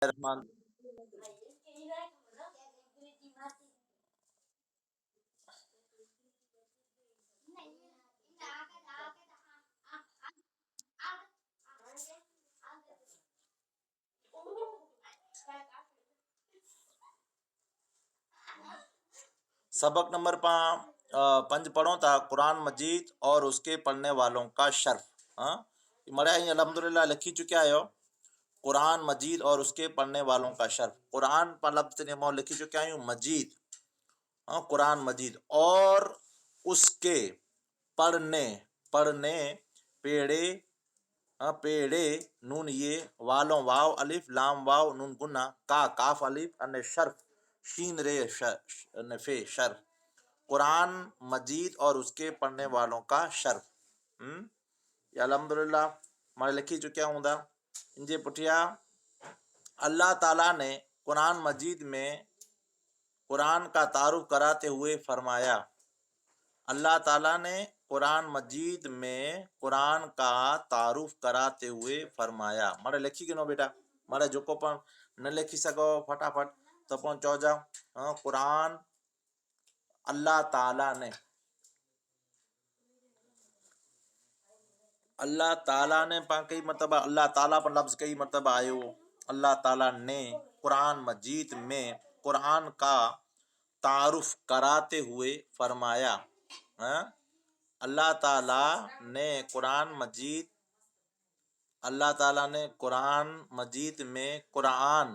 رحمان سبق نمبر 5 پڑھو تھا قرآن مجید اور اس کے پڑھنے والوں کا شرف. ہاں مرے الحمدللہ لکھی چکیا ہے قرآن مجید اور اس کے پڑھنے والوں کا شرف. قرآن پر لفظ نے مو لکھی چکیا ہوں مجید. قرآن مجید اور اس کے پڑھنے پیڑے نون یہ والوں واو الف لام واو نون گنا کا کاف الف ان شرف شین رے فے شرف. قرآن مجید اور اس کے پڑھنے والوں کا شرف. یہ الحمدللہ مارے لکھی چکیا ہوں دا انجے پٹھیا. اللہ تعالیٰ نے قرآن مجید میں قرآن کا تعارف کراتے ہوئے فرمایا. اللہ تعالیٰ نے قرآن مجید میں قرآن کا تعارف کراتے ہوئے فرمایا. مارے لکھی گنو بیٹا مارے جو کو پن نہ لکھی سکو فٹافٹ تو پن چو جاؤ. قرآن اللہ تعالیٰ نے پا کئی مرتبہ اللہ تعالیٰ پر لفظ کئی مرتبہ آئے. اللہ تعالیٰ نے قرآن مجید میں قرآن کا تعارف کراتے ہوئے فرمایا. اللہ تعالیٰ نے قرآن مجید میں قرآن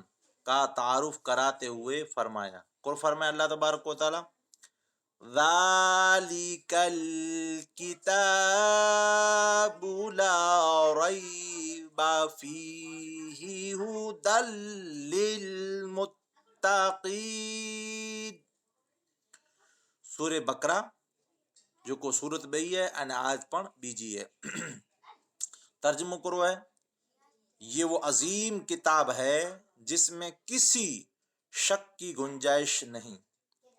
کا تعارف کراتے ہوئے فرمایا. فرمایا اللہ تبارک و تعالیٰ ذَلِكَ الْكِتَابُ لَا رَيْبَ فِيهِ هُدًى لِلْمُتَّقِينَ. سورہ بقرہ جو کو صورت بئی ہے ان آیت پڑھ بیجی ہے. ترجمہ کرو ہے یہ وہ عظیم کتاب ہے جس میں کسی شک کی گنجائش نہیں.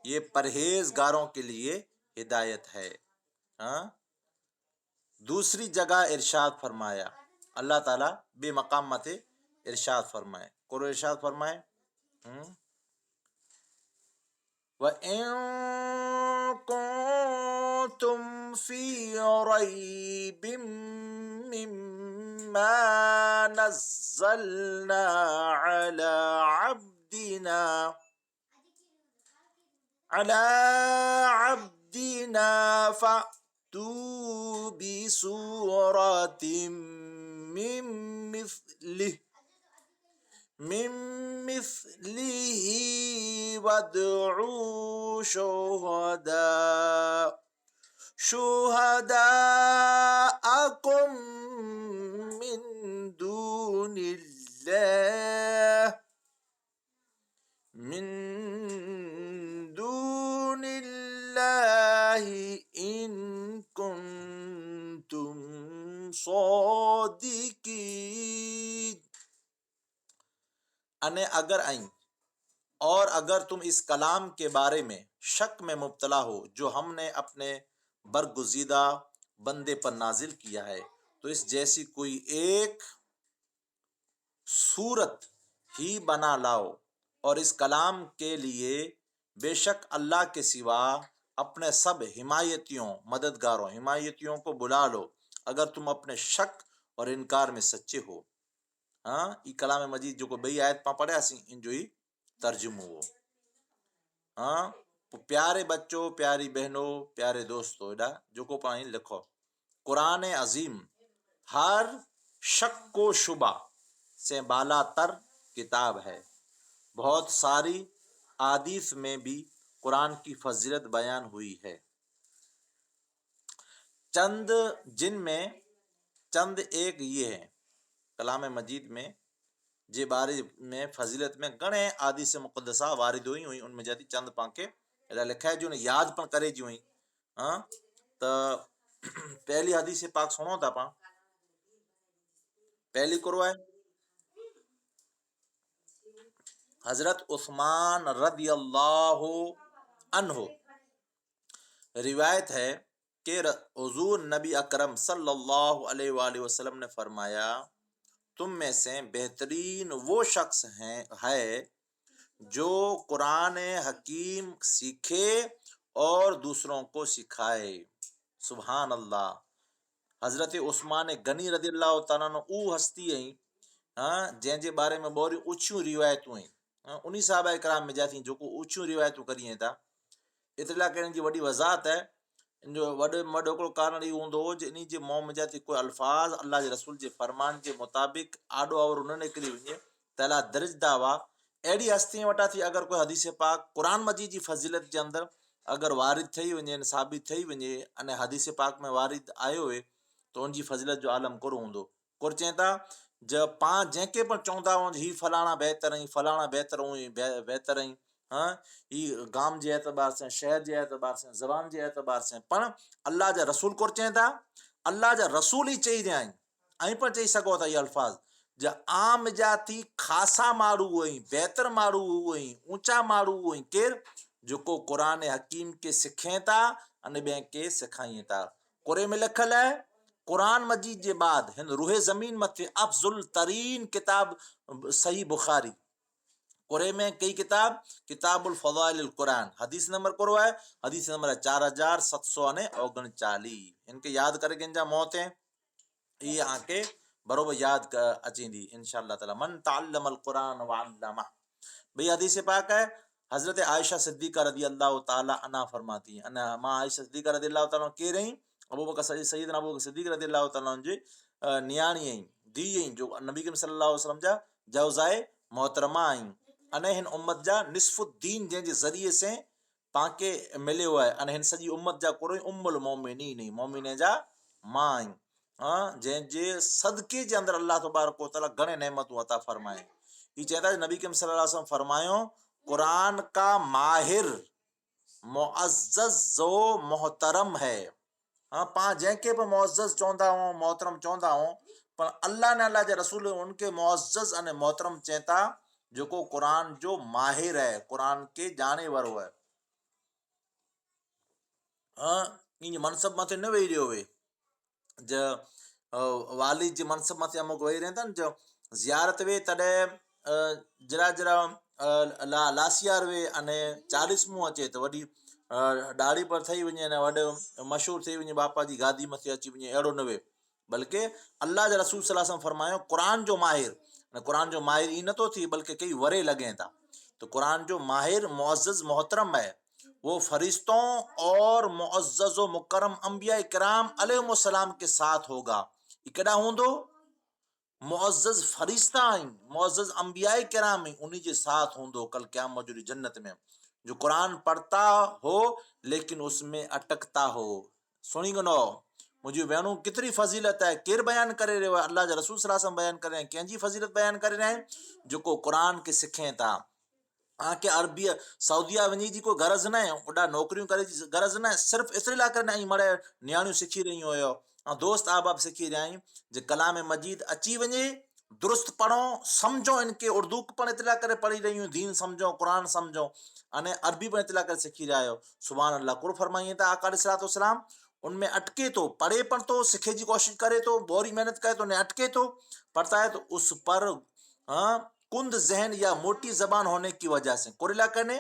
یہ پرہیزگاروں کے لیے ہدایت ہے. دوسری جگہ ارشاد فرمایا اللہ تعالیٰ بے مقام مت ارشاد فرمائے کرو ارشاد فرمائے وَإِن كُنتُمْ فِي رَيْبٍ مِّمَّا نَزَّلْنَا عَلَى عَبْدِنَا فَأْتُوا بِسُورَةٍ مِّن مِّثْلِهِ وَادْعُوا شُهَدَاءَكُم مِّن دُونِ اللَّهِ إِن كُنتُمْ صَادِقِينَ. اگر تم اس کلام کے بارے میں شک میں مبتلا ہو جو ہم نے اپنے برگزیدہ بندے پر نازل کیا ہے تو اس جیسی کوئی ایک صورت ہی بنا لاؤ اور اس کلام کے لیے بے شک اللہ کے سوا اپنے سب حمایتیوں کو بلا لو اگر تم اپنے شک اور انکار میں سچے ہو. ای کلام مجید جو کو بئی آیت پا پڑھیا سی ان جو ہی ترجمہ ہو. پیارے بچوں پیاری بہنوں پیارے دوستو جو کو پانی لکھو قرآن عظیم ہر شک و شبہ سے بالا تر کتاب ہے. بہت ساری احادیث میں بھی قرآن کی فضیلت بیان ہوئی ہے جن میں چند ایک یہ ہے کلام مجید میں جے بارے میں فضیلت میں گھنے احادیث مقدسہ وارد ہوئی ان میں جاتی چند پانکے لکھا ہے جو نے یاد پن کرے جو ہوئی. تو پہلی حدیث پاک سنو تھا پا پہلی کرو ہے حضرت عثمان رضی اللہ عنہ روایت ہے کہ حضور نبی اکرم صلی اللہ علیہ وآلہ وسلم نے فرمایا تم میں سے بہترین وہ شخص ہے جو قرآن حکیم سیکھے اور دوسروں کو سکھائے. سبحان اللہ. حضرت عثمان غنی رضی اللہ تعالیٰ عنہ او ہستی ہیں جن کے بارے میں بہت اچھیوں روایتوں ہیں. انہی صحابہ کرام میں جا تھی جو اچھیوں روایتوں کری ہیں تا. اطلاع کرنے کی وڈی وضاحت ہے. ان جو وڈو کارن یہ ہوندو جو ان کے منہ میں جاتی کوئی الفاظ اللہ کے رسول کے فرمان کے مطابق آڈو اور نہ نکری ونجے تلا درج دعوا اہڑی ہستیاں وٹا تھی. اگر کوئی حدیث پاک قرآن مجید کی فضیلت کے اندر اگر وارد تھی ونجے ثابت تھی ونجے ان حدیث پاک میں وارد آئے ہوئے تو ان کی فضیلت جو عالم کر ہوندو. کر چین تا جب پانچ جن کے پر چوندا ہوں ہی فلانا بہتر ہیں فلانا بہتر ہوں بہتر ہیں یہ گام کے اعتبار سے شہر کے اعتبار سے زبان کے اعتبار سے پر اللہ جا رسول کور چین تا اللہ جا رسول ہی چئی رہا ہیں پر چئی سکو تا یہ الفاظ جا عام جاتی خاصا ماڑو ہوئیں بہتر ماڑو ہوئیں اونچا ماڑو ہوئیں کیر جو کو قرآن حکیم کے سکھیں تا ان بے کے سکھائیں تا. قرآن میں لکھل ہے قرآن مجید کے بعد ہند روح زمین متھے افضل ترین کتاب صحیح بخاری. قرآن میں کئی کتاب الفضائل القرآن حدیث نمبر کرو ہے حدیث نمبر 4739. ان کے یاد کرے گن جا موت ہیں یہ آ کے بروبر یاد اچیں دی انشاءاللہ تعالی. من تعلم القرآن وعلمہ. بھئی حدیث پاک ہے حضرت عائشہ صدیقہ رضی اللہ تعالی عنہ فرماتی ہیں ماں عائشہ صدیقہ رضی اللہ تعالیٰ عنہ کہہ رہی ابو بکر سیدنا ابو بکر صدیق رضی اللہ تعالیٰ عنہ جی نیاڑی ہیں دی ہیں جو نبی کریم صلی اللہ علیہ وسلم جا جوزائے محترمہ آئیں ان ہن امت جا نصف الدین جن کے ذریعے سے پاکے ملے ہوا ہے ان ہن سجی امت جا کرو ام المومنین مومنین جا ماں آئیں جن جے صدقے کے اندر اللہ تبارک و تعالیٰ گھنے نعمتوں عطا فرمائیں. یہ چاہتا ہے نبی کریم صلی اللہ علیہ وسلم فرمایوں قرآن کا ماہر معزز و محترم ہے. پانچ جن کے پر معزز چوندا ہوں محترم چوندا ہوں پر اللہ نے اللہ کے رسول ان کے معزز ان محترم چیتا جو کو قرآن جو ماہر ہے قرآن کے جانے ور ہے. ان منصب مت نہ وہی رہے ہوئے جو والد جی منصب مت امک وہی رہتا جو زیارت وے تڈے جرا جرا لاسیار وے ان 40 اچے تو وڈی ڈاڑھی پر تھی ونجے وڈو مشہور تھی ونجے باپا جی گادی متھے اچی ونجے اڑو نہ وے بلکہ اللہ کے رسول صلی اللہ علیہ وسلم فرمایا قرآن جو ماہر ہی نہ تو تھی بلکہ کئی ورے لگیں تھا. تو قرآن جو ماہر معزز محترم ہے وہ فرشتوں اور معزز و مکرم انبیاء کرام علیہ السلام کے ساتھ ہوگا. یہ کدا ہوندو معزز فرشتہ ہیں معزز انبیاء کرام ہیں انہی کے ساتھ ہوندو کل قیامت جو جنت میں جو قرآن پڑھتا ہو لیکن اس میں اٹکتا ہو. سنی گنو مجھے بہنوں کتنی فضیلت ہے کیر بیان کرے رہے اللہ کے رسول صلی اللہ علیہ وسلم بیان کر رہے ہیں کہیں جی فضیلت بیان کر رہے ہیں جو کو قرآن کے سکھیں تھا. کہ عربی سعودیہ ونجی جی کوئی غرض نہ ہے اڈا نوکریوں کرے غرض نہ ہے صرف اس لیے کر نہیں مڑے نیاڑیوں سکھی رہی ہو دوست احباب سکھی رہا ہیں جو کلام مجید اچی ونجے درست پڑھو سمجھو ان کے اردو پر اطلاع کرے پڑھی رہی ہوں دین سمجھو قرآن سمجھو ان عربی پر اطلاع کر سکھی رہا ہو. سبحان اللہ. قر فرمائیے تھا آقا علیہ الصلوۃ والسلام ان میں اٹکے تو پڑھے پر تو سکھے کی کوشش کرے تو بوری محنت کرے تو انہیں اٹکے تو پڑھتا ہے تو اس پر کند ذہن یا موٹی زبان ہونے کی وجہ سے کوریلا کرنے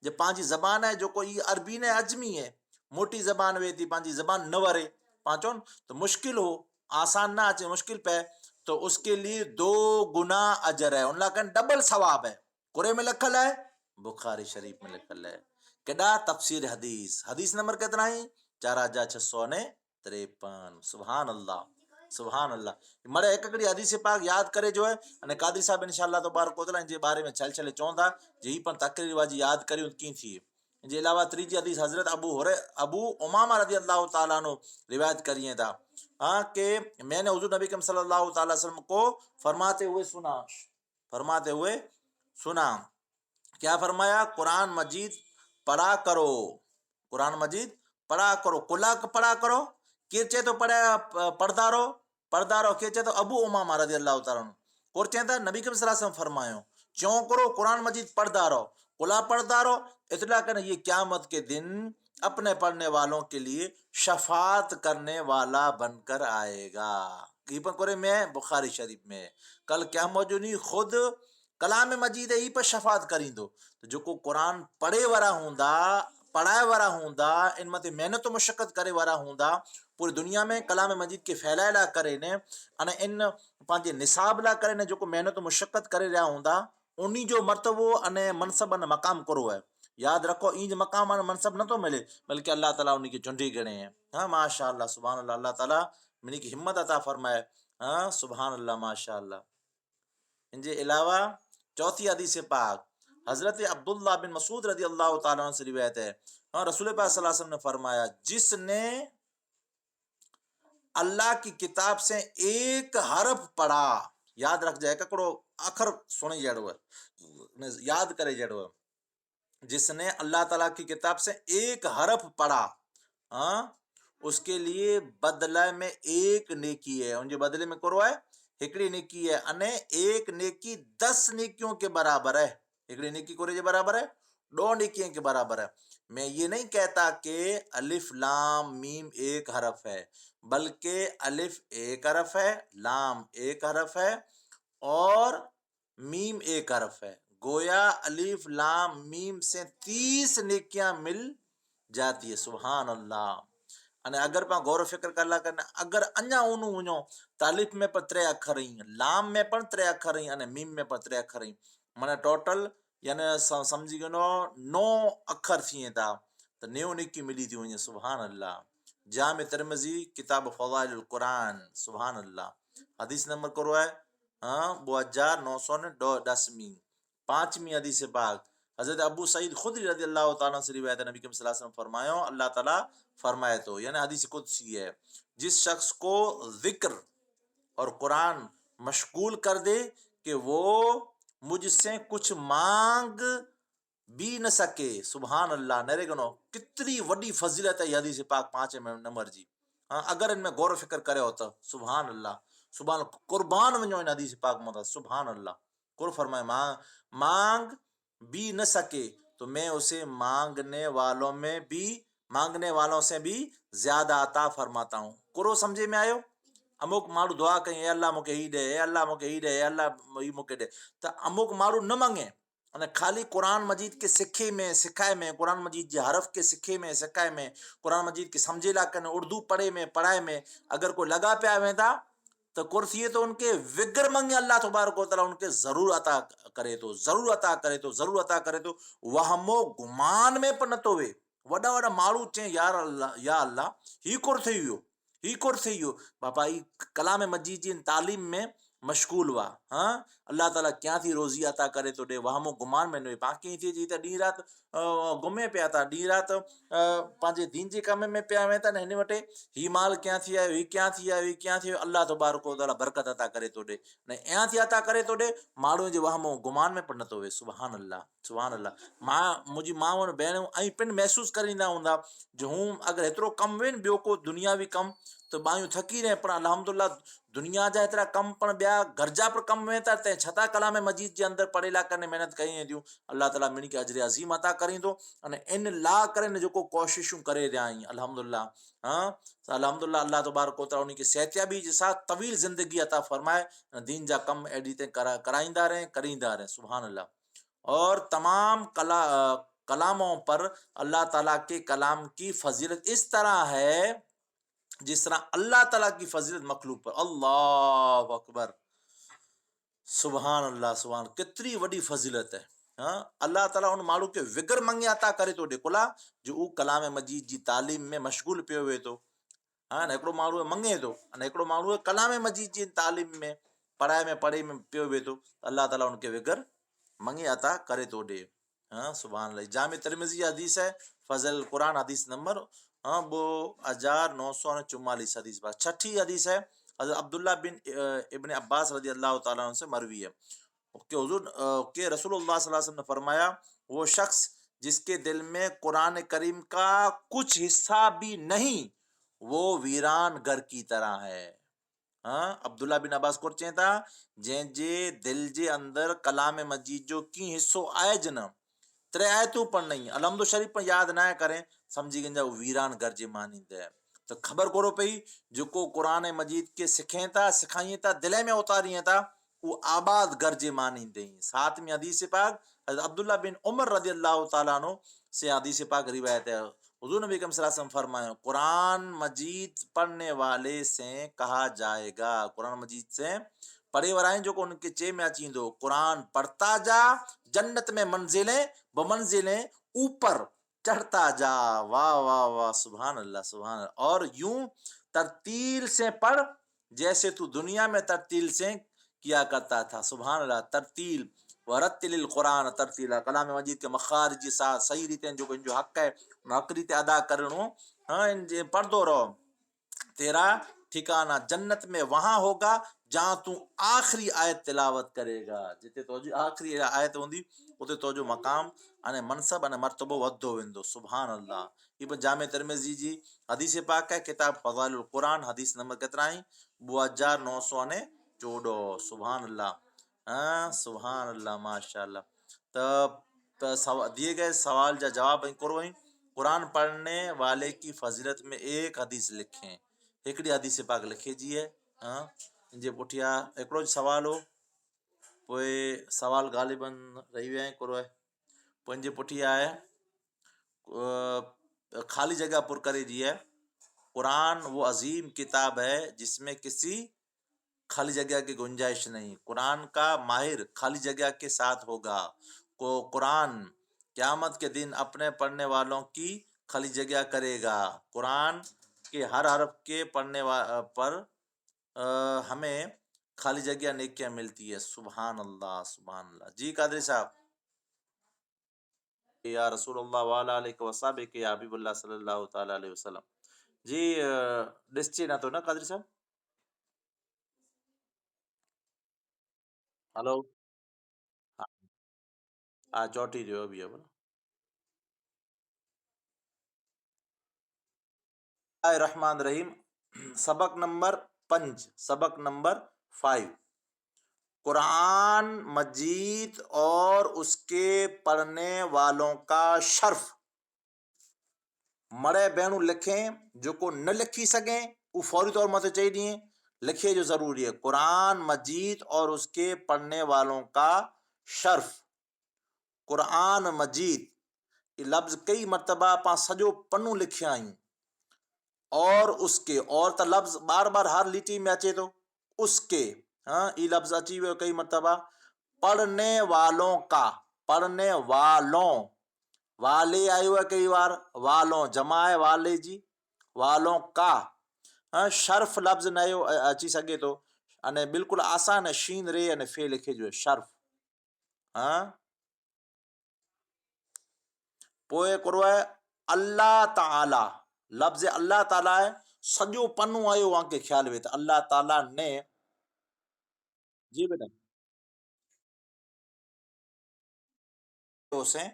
جو پانچی زبان ہے جو کوئی عربی نے اجمی ہے موٹی زبان وے تھی پانچی زبان نہ ورے پانچون تو مشکل ہو آسان نہ اچے مشکل پہ تو اس کے لیے 2 گنا اجر ہے ان لا کن ڈبل ثواب ہے. قرآن میں لکھل ہے بخاری شریف میں لکھل ہے کدا تفسیر حدیث نمبر کتنا ہے 4653. سبحان اللہ سبحان اللہ. مڑے ایک کڑی حدیث پاک یاد کرے جو ہے ان قادری صاحب انشاءاللہ تبارک و تعالی ان کے بارے میں چھل چوندا جی پر تقریر واجی یاد کری ان کی تھی. ان کے علاوہ تیجی حدیث حضرت ابو امامہ رضی اللہ تعالیٰ عنہ روایت کریے تھا کہ میں نے حضور نبی کریم صلی اللہ تعالی وسلم کو فرماتے ہوئے سنا کیا فرمایا قرآن مجید پڑھا کرو کلا پڑھا کرو کیچے تو پڑھتا رہو کیچے تو ابو امامہ رضی اللہ تعالیٰ عنہ اور چاہتا نبی کریم صلی اللہ علیہ وسلم فرمایا چوں کرو قرآن مجید پڑھتا رہو کلا پڑھتا رہو اطلاع کریں یہ قیامت کے دن اپنے پڑھنے والوں کے لیے شفاعت کرنے والا بن کر آئے گا. ہی پر کرے میں بخاری شریف میں کل کیا موجود نہیں خود کلام مجید ہی پر شفاعت کریں دو تو جو کو قرآن پڑھے ورا ہوندا پڑھائے ورا ہوندا ان مت محنت و مشقت کرے ورا ہوندا پوری دنیا میں کلام مجید کے پھیلائے لا کرے نے ان ان پانچے نصاب لا کرے نے جو کو محنت و مشقت کرے رہا ہوندا انہی جو مرتبو ان منصب ان مقام کرو ہے یاد رکھو این مقام ان منصب نہ تو ملے بلکہ اللہ تعالیٰ انہی کی چنڈی گنے ہیں ہاں ماشاء اللہ سبحان اللہ اللہ تعالیٰ منی کی ہمت عطا فرمائے ہاں سبحان اللہ ماشاء اللہ ان کے علاوہ چوتھی حدیث پاک حضرت عبداللہ بن مسعود رضی اللہ تعالیٰ عنہ سے روایت ہے ہاں رسول پاک صلی اللہ علیہ وسلم نے فرمایا جس نے اللہ کی کتاب سے ایک حرف پڑھا یاد رکھ جائے ککڑو اخر سنے جڑو ہے یاد کرے جڑو ہے جس نے اللہ تعالیٰ کی کتاب سے ایک حرف پڑھا ہاں اس کے لیے بدلہ میں ایک نیکی ہے ان کے بدلے میں کرو ہے ہکڑی نیکی ہے انے ایک نیکی 10 نیکیوں کے برابر ہے ہکڑی نیکی کرے جو برابر ہے 2 نیکیوں کے برابر ہے میں یہ نہیں کہتا کہ الف لام میم ایک حرف ہے بلکہ الف ایک حرف ہے لام ایک حرف ہے اور میم ایک حرف ہے گویا الف لام میم سے 30 نیکیاں مل جاتی ہے سبحان اللہ અને અગર પણ ગૌર ફિકર કરલા કરને અગર અન્ય ઊનું ઊનો તાલીફ में પણ 3 અક્ષર અહીં લામ में પણ 3 અક્ષર અહીં અને મીમ में પણ 3 અક્ષર અહીં મને ટોટલ यानी સમજી ગયો 9 અક્ષર થઈએ તા તો 90 નિકી મિલી थी वञे सुभान अल्लाह जाम तिरमिज़ी किताब फज़ाइल कुरान सुभान अल्लाह हदीस नंबर करो है 2910 पांचवी हदीस पाक हजरत अबू सईद खुदरी रज़ी अल्लाह ताला से रिवायत है नबी करीम सल्लल्लाहु अलैहि वसल्लम फरमायो अल्लाह ताला फरमाए तो यानी हदीस कुदसी है जिस शख्स को जिक्र और कुरान मशगूल कर दे कि वो मुझसे कुछ मांग भी न सके सुभान अल्लाह नरे गनो कितनी वड्डी फजीलत है हदीस पाक 5 नंबर जी हाँ अगर इनमें गौर फिक्र करे हो तो सुभान अल्लाह सुभान कुर्बान वञो इन हदीस पाक में सुभान अल्लाह कुर फरमाए मांग भी न सके तो मैं उसे मांगने वालों से भी ज्यादा अता फरमाता हूँ कुरो समझे में आयो अमुक माण्हू दुआ कई ए अल्लाह मूंखे ही ॾे ए अल्लाह मूंखे ही ॾे ए अल्लाह ही मूंखे ॾे त अमुक माण्हू न मंगे अने खाली कुरान मजीद के सिखाए में कुरान मजीद जे हरफ के सिखे में सिखाए में कुरान मजीद के समझे ला कने उर्दू पढ़े में पढ़ाए में अगर कोई लगा पिया वेंदा तो कुर्सी तो उनके विगर मंगे अल्लाह तबारक व तआला उनके जरूर अता करे तो जरूर अता करे तो जरूर अता करे तो वहमो गुमान में पण नथो वे वॾा वॾा माण्हू चए या अल्लाह ही कुर थी वियो बापा ही कलाम मजीद जी तालीम में मशगूल हुआ हाँ अल्लाह ताला क्या थी रोज़ी अता करे तो ॾे वहमो गुमान में न वे बाक़ी थी जी त ॾींहुं राति घुमे पिया था ॾींहुं राति पंहिंजे दीन जे कम में पिया वें था न हिन वटि ही माल क्या थी आयो ही क्या थी आयो ही क्या थी अल्लाह तबारक व तआला बरकत अता करे तो ॾे न या थी अता करे तो ॾे माण्हू जे वहमो गुमान में पण नथो वे सुभान अल्लाह मां मुंहिंजी माऊं भेणूं ऐं पिण महसूस करींदा हूंदा जो हूं अगरि एतिरो कमु वेन ॿियो को दुनियावी कमु तो बायूं थकी रहे पर अल्हम्दुलिल्लाह दुनिया जा एतिरा कम पण ॿिया घर जा पण कम में था तंहिं छता कलाम मजीद जे अंदरि पढ़ेला करने महिनत कई वेंदियूं अल्लाह ताला मिनी खे अजर अज़ीम अता करींदो अने इन ला करे न जेको कोशिशूं करे रहिया आहियूं अल्हम्दुलिल्लाह हाँ अल्हम्दुलिल्लाह अल्लाह तबारक व तआला उन खे सेहतियाबी जे साथ तवील ज़िंदगी अता फरमाए दीन जा कम एडी ते कराईंदा रहे करींदा रहे सुभान अल्लाह और तमाम कलामों पर अल्लाह ताला के कलाम की फजीलत इस तरह है जिस तरह अल्लाह ताला की फजीलत मखलूक पर अल्लाह अकबर सुभान अल्लाह कितनी वडी फजीलत है हाँ अल्लाह ताला उन माण्हू के विगर मंगे अता करे तो ॾे कुला जो उ कलाम मजीद जी तालीम में मशगूल पियो वे तो हाँ हिकिड़ो माण्हू मंगे थो अने हिकिड़ो माण्हू कलाम मजीद जी तालीम में पढ़े में पियो वे तो अल्लाह ताला उनके विगर मंगे अता करे तो ॾे हाँ सुभान अल्लाह जाम तिरमिज़ी हदीस है फजल कुरान हदीस नंबर 2944 हदीस पर छठी हदीस है हज़रत अब्दुल्ला बिन इब्न अब्बास रज़ी अल्लाह तआला अन्हु से मरवी है कि हुजूर के रसूलुल्लाह सल्लल्लाहु अलैहि वसल्लम ने फरमाया वो शख्स जिसके दिल में कुरान करीम का कुछ हिस्सा भी नहीं वो वीरान घर की तरह है हाँ अब्दुल्ला बिन अब्बास को चए था जंहिंजे दिल जे अंदर कलाम मजीद जो की हिस्सो आहे ज न 3 आयतूं पढ़ नहीं अलहमदो शरीफ पर याद ना करें समझी गंजा वीरान घर जे मानींद है تو خبر کرو پئی جو قرآن مجید کے سکھیں تا سکھائیں تا دلے میں اتاریے تا وہ آباد گرجے مانی دیں. ساتھ میں حدیث پاک حضرت عبداللہ بن عمر رضی اللہ تعالیٰ عنہ سے حدیث پاک روایت ہے. حضور نبی کریم صلی اللہ علیہ وسلم فرمائے قرآن مجید پڑھنے والے سے کہا جائے گا، قرآن مجید سے پڑھے ورائیں جو ان کے چے میں اچیں دو قرآن پڑھتا جا جنت میں منزلیں بمنزلیں اوپر چڑھتا جا. واہ واہ واہ، سبحان اللہ سبحان اللہ. اور یوں ترتیل سے پڑھ جیسے تو دنیا میں ترتیل سے کیا کرتا تھا. سبحان اللہ. ترتیل ورتل القرآن ترتیلا، کلام مجید کے مخارج ساتھ صحیح ریتے جو حق ہے حق ریتے ادا کرنو. ہاں پڑھدو رہو، تیرا ٹھکانہ جنت میں وہاں ہوگا جہاں تو آخری آیت تلاوت کرے گا. جتے تو آخری آیت ہوندی اتے تو جو مقام انے منصب انے مرتبہ ودو ویندو. سبحان اللہ. یہ جامع ترمذی جی حدیث پاک ہے، کتاب فضائل القرآن، حدیث نمبر کتنا ہے 52,914. سبحان اللہ. ہاں سبحان اللہ ماشاء اللہ. تو دیے گئے سوال جا جواب کرو. قرآن پڑھنے والے کی فضیلت میں ایک حدیث لکھیں، ایکڑی حدیث پاک لکھے جی ہے. ہاں جی پٹھیا ایکڑو سوال ہو پوئے سوال غالباً رہی ویا کرو ہے پوئن جی پٹھیا ہے خالی جگہ پر کرے جی ہے. قرآن وہ عظیم کتاب ہے جس میں کسی خالی جگہ کی گنجائش نہیں. قرآن کا ماہر خالی جگہ کے ساتھ ہوگا. قرآن قیامت کے دن اپنے پڑھنے والوں کی خالی جگہ کرے گا. قرآن کے ہر حرف کے پڑھنے پر ہمیں خالی جگہ نیکیاں ملتی ہے. سبحان اللہ سبحان اللہ. جی قادری صاحب. یا رسول اللہ وعلا علیہ وصحبہ کے یا حبیب اللہ صلی اللہ تعالی علیہ وسلم. جی ڈسچی نہ تو نا قادری صاحب. ہلو چوٹی جو ابھی ہے بولا. الرحمن الرحیم. سبق نمبر 5، سبق نمبر 5، قرآن مجید اور اس کے پڑھنے والوں کا شرف. مڑے بہنوں لکھیں جو کو نہ لکھی سکیں وہ فوری طور مت چاہیے دیئے لکھے جو ضروری ہے. قرآن مجید اور اس کے پڑھنے والوں کا شرف. قرآن مجید یہ لفظ کئی مرتبہ پا سجو پنوں لکھیا آئیں اور اس کے اور تا لفظ بار بار ہر لیٹی میں اچے تو اس کے. ہاں یہ لفظ اچھی ہوئے کئی مرتبہ. پڑھنے والوں کا، پڑھنے والوں، والے آئے ہوئے کئی بار، والوں جمع ہے والے جی، والوں کا. ہاں شرف لفظ نئے اچھی سکے تو انے بالکل آسان ہے، شین رے انے فے لکھے جو ہے شرف. ہاں پوئے کرو ہے اللہ تعالی. لفظ اللہ تعالیٰ ہے سجو پنوں آئے وہاں کے خیال میں اللہ تعالیٰ نے. جی بیٹا سے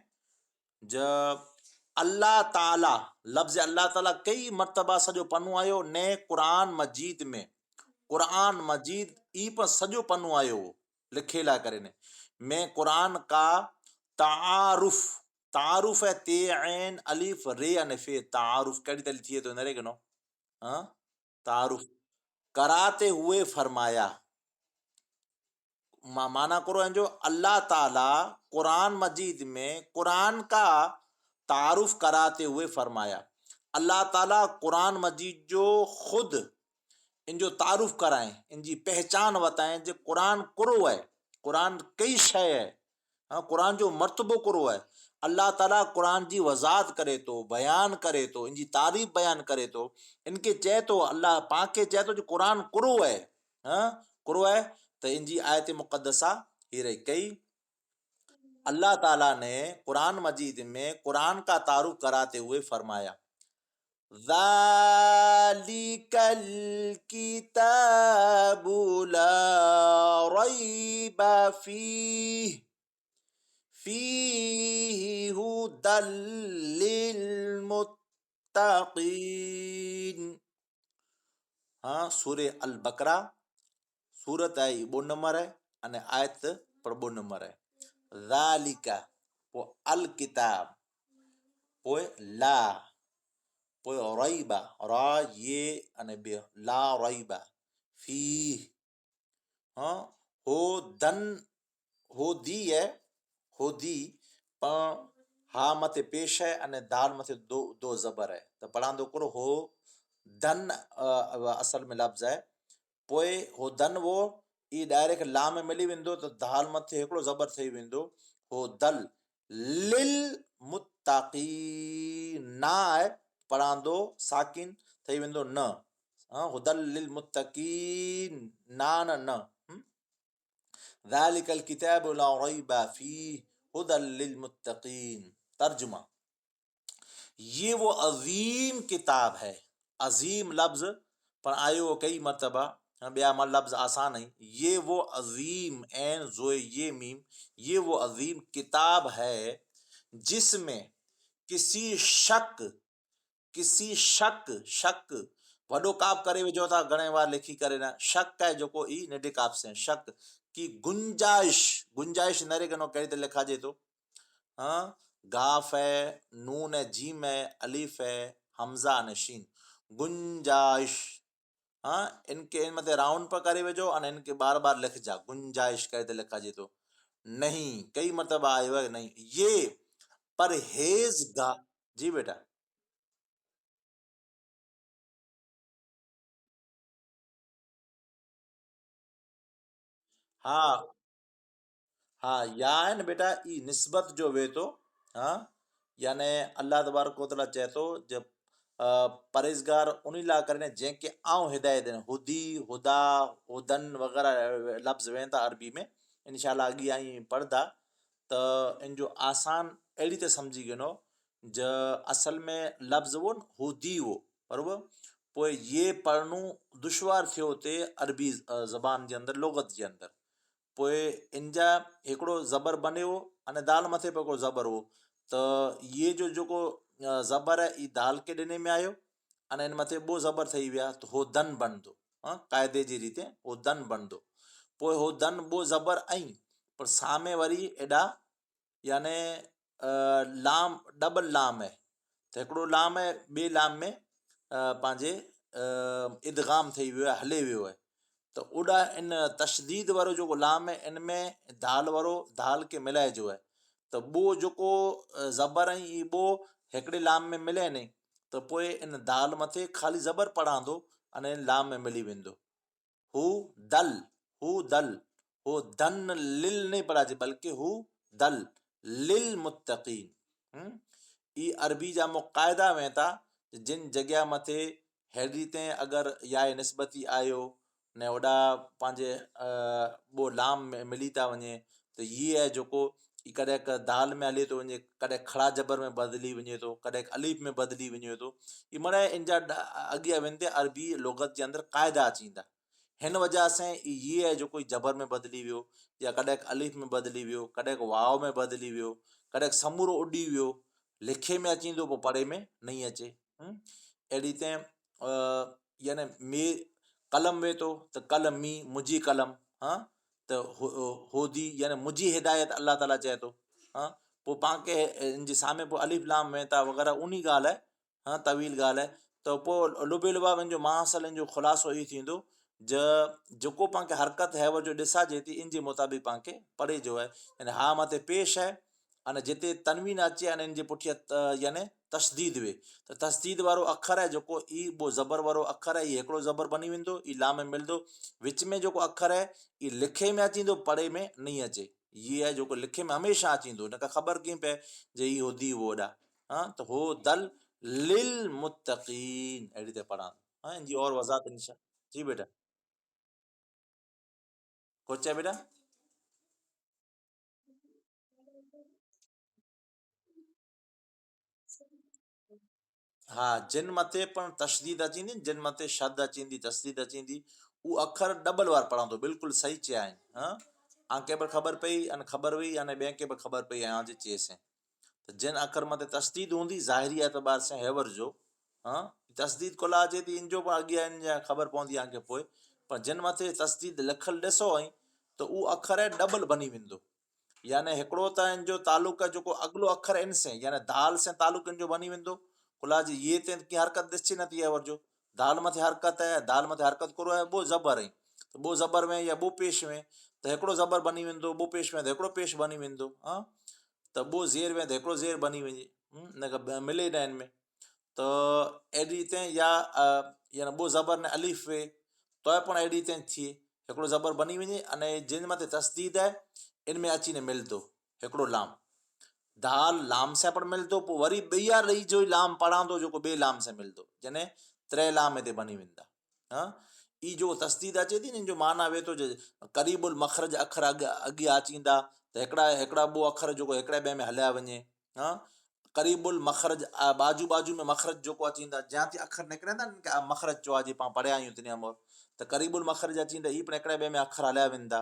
جب اللہ تعالیٰ لفظ اللہ تعالیٰ کئی مرتبہ سجو پنوں آئے نے قرآن مجید میں. قرآن مجید ای پر سجو پنوں آئے لکھے لا کرے نے میں قرآن کا تعارف. تعارف ہے تے عین الف رے انفے. تعارف کڑی تلی تھی تو نرے گنو. ہاں تعارف کراتے ہوئے فرمایا. مانا کرو جو اللہ تعالی قرآن مجید میں قرآن کا تعارف کراتے ہوئے فرمایا. اللہ تعالیٰ قرآن مجید جو خود ان جو تعارف کرائیں ان جی پہچان بتائیں جو قرآن کرو ہے، قرآن کئی شے ہے. ہاں قرآن جو مرتبہ کرو ہے. اللہ تعالیٰ قرآن جی وضاحت کرے تو بیان کرے تو ان جی تعریف بیان کرے تو ان کے چاہے تو اللہ پاک کے چاہے تو جو قرآن کرو ہے. ہاں کرو ہے تو ان جی آیت مقدسہ ہی رہی کئی. اللہ تعالیٰ نے قرآن مجید میں قرآن کا تعارف کراتے ہوئے فرمایا ذَلِكَ الْكِتَابُ لَا رَيْبَ فِيهِ هُدًى لِّلْمُتَّقِينَ. ہاں سورہ البقرہ سورت ہے 2 نمبر ہے અને آیت پر 2 نمبر ہے. ذَلِكَ وہ الکتاب وہ لا पोइ रईबा रा ये अने बे ला रईबा फी हाँ हो दन हो दी है हो दी पण हा मथे पेश है अने दाल मथे दो जबर है तो पढ़ांदो करो हो दन असल में लफ्ज़ है पोइ हो दन वो ई डायरेक्ट ला में मिली वेंदो तो दाल मथे हिकिड़ो ज़बर थी वेंदो हो दल लिल मुत्ताक़ीन ना आहे पढ़ांदो साकिन थी वेंदो न हुदल लिल मुत्तकीन ना न न ذلك الكتاب لا ريب فيه هدى للمتقين ترجمہ یہ وہ عظیم کتاب ہے عظیم لفظ پر آیو کئی مرتبہ بیا لفظ آسان ہے یہ وہ عظیم عین زوئے یہ میم یہ وہ عظیم کتاب ہے جس میں کسی شک وڈو کاپ کرے وجو تھا گھنے بار لکھی کرے نا شک ہے جو کو ای نڈے کاپ سے شک کی گنجائش نرے کنو کہڑی تے لکھا جے تو ہاں گاف ہے نون ہے جیم ہے الف ہے حمزہ نشین گنجائش ہاں ان کے ان متے راؤنڈ پر کرے وجو اور ان کے بار بار لکھ جا گنجائش کہڑی تے لکھا جے تو نہیں کئی مرتبہ آئے ہے نہیں یہ پرہیزگار جی بیٹا ہاں ہاں یا ہے نا بیٹا ای نسبت جو وے تو ہاں یعنی اللہ تبارک و تعالیٰ چاہے تو جب پرہیزگار انہی لا کرنے جن کے آؤں ہدایت دیں ہدی ہدا ہدن وغیرہ لفظ وین تھا عربی میں انشاءاللہ اگی آئیں پڑھدا تو ان جو آسان اڑی تے سمجھی گنو جو اصل میں لفظ وہ ہدی وہ برابر پوئے یہ پڑھنو دشوار تھیو تے عربی زبان کے اندر لغت کے اندر पोइ इन जा हिकिड़ो ज़बर बने हो अने दाल मथे पे हिकिड़ो ज़बर हो त ये जो जेको ज़बर आहे ई दाल के ॾिने में आयो अने इन मथे ॿ ज़बर ठही विया त हो दन बणंदो क़ाइदे जी रीते हो दन बणंदो पोइ हो दन ॿ ज़बर ऐं पर सामे वरी एॾा याने लाम डबल लाम आहे त हिकिड़ो लाम आहे ॿिए लाम में पंहिंजे इदगाम थी वियो आहे हले वियो आहे तो ओॾा इन तशदीद वारो जेको लाम आहे इन में दाल वारो दाल खे मिलाइजो आहे त ॿो जेको ज़बर ऐं ई ॿो हिकिड़े लाम में मिले नी त पोइ इन दाल मथे ख़ाली ज़बर पढ़ांदो अने लाम में मिली वेंदो हू दल हू दन लिल नहीं पढ़ाजे बल्कि हू दल लिल मुत्तकीन ई अरबी जा मुक़ाइदा में था जिन जॻह मथे हेड़ी ते अगरि या निस्बती आयो ने ओॾा पंहिंजे ॿो लाम में मिली था वञे त ये आहे जेको कॾहिं दाल में हले थो वञे कॾहिं खड़ा जबर में बदिली वञे थो कॾहिं अलीफ में बदिली वञे थो ई माना इन जा अॻियां वेंदे अरबी लुग़त जे अंदरि क़ाइदा अची ईंदा हिन वजह सां ये आहे जेको जबर में बदिली वियो या कॾहिं अलीफ में बदिली वियो कॾहिं वाव में बदिली वियो कॾहिं समूरो उॾी वियो लिखे में अची वेंदो पोइ पढ़े में नहीं अचे अहिड़ी ते यानी मे कलम वे थो त कलमी मुंहिंजी कलम हाँ त होदी यानी मुंहिंजी हिदायत अल्लाह ताला चए थो हाँ पोइ पाण खे इन जे साम्हूं पोइ अलिफ लाम में था वग़ैरह उन ॻाल्हि आहे हाँ तवील ॻाल्हि आहे त पोइ लुबे लुबाब इन जो महासल इन जो ख़ुलासो ई थींदो जेको पाण खे हरकत हैवर जो ॾिसाजे थी इन जे मुताबिक़ पाण खे पढ़े जो आहे यानी हा मथे पेश आहे अने जिते तनवीन अचे अने इन जे पुठियां यानी तशदीद वे त तशदीद वारो अखर आहे जेको ई ॿो ज़बर वारो अखर आहे ई हिकिड़ो ज़बर बनी वेंदो ई लाम में मिलंदो विच में जेको अखर आहे ई लिखे में अची वेंदो पढ़े में नहीं अचे ये आहे जेको लिखे में हमेशह अची वेंदो हिन खां ख़बर कीअं पए जे ई होदी वोॾा हाँ त हो दल लिल मुत्तकीन अहिड़ी ते पढ़ा हाँ इनकी और वज़ाहत इंशा जी बेटा कुछ है बेटा हाँ जिन मथे पण तशदीद अची वेंदी जिन मथे शद अची वेंदी तशदीद अची वेंदी उहो अखर डबल वार पढ़ंदो बिल्कुलु सही चया आहिनि हाँ आंखे बि ख़बर पई अने ख़बर हुई अने ॿिए खे बि ख़बर पई ऐं जे चएसि त जिन अखर मथे तशदीद हूंदी ज़ाहिरी एतबार सां हैवर जो हाँ तशदीद कोला अचे थी इन जो बि अॻियां इन जा ख़बर पवंदी आंखे पोइ पर जिन मथे तशदीद लिखल ॾिसो ऐं त उहो अखर आहे डबल बनी वेंदो यानी हिकिड़ो त इन जो तालुक जेको अॻिलो अखर इन से यानी दाल से तालुक इन जो बनी वेंदो कुला जी ये ते की हरकत ॾिसची नथी आहे वरजो दाल मथे हरकत आहे दाल मथे हरकत करो आहे ॿो ज़बर आहे त ॿो ज़बर में या ॿो पेश में त हिकिड़ो ज़बर बनी वेंदो ॿो पेश में त हिकिड़ो पेश बनी वेंदो हा त ॿो ज़ेर में त हिकिड़ो ज़ेर बनी वञे न मिले न हिन में त एॾी ते या यानी ॿो ज़बर ने अलीफ वे तो पण एॾी ते थिए हिकिड़ो ज़बर बनी वञे अने जिन मथे तस्दीद आहे इन में अची न मिलंदो हिकिड़ो लाम दाल लाम से पण मिलंदो पोइ वरी ॿिया रही जो लाम पढ़ंदो जेको ॿिए लाम से मिलंदो जने टे लाम हिते बनी वेंदा हा ई जो तस्दीद अचे थी न इन जो माना वे थो क़रीबुल मखरज अखर अॻियां अचींदा त हिकिड़ा ॿ अखर जेको हिकिड़े ॿिए में हलिया वञे हा क़रीबुल मखरज बाजू बाजू में मखरज जेको अचींदा जिते अखर निकिरंदा आहिनि मखरज चओ आहे पाण पढ़िया आहियूं तिनिया मोर त क़रीबुल मखरज अचींदा ई पण हिकिड़े ॿिए में अखर हलिया वेंदा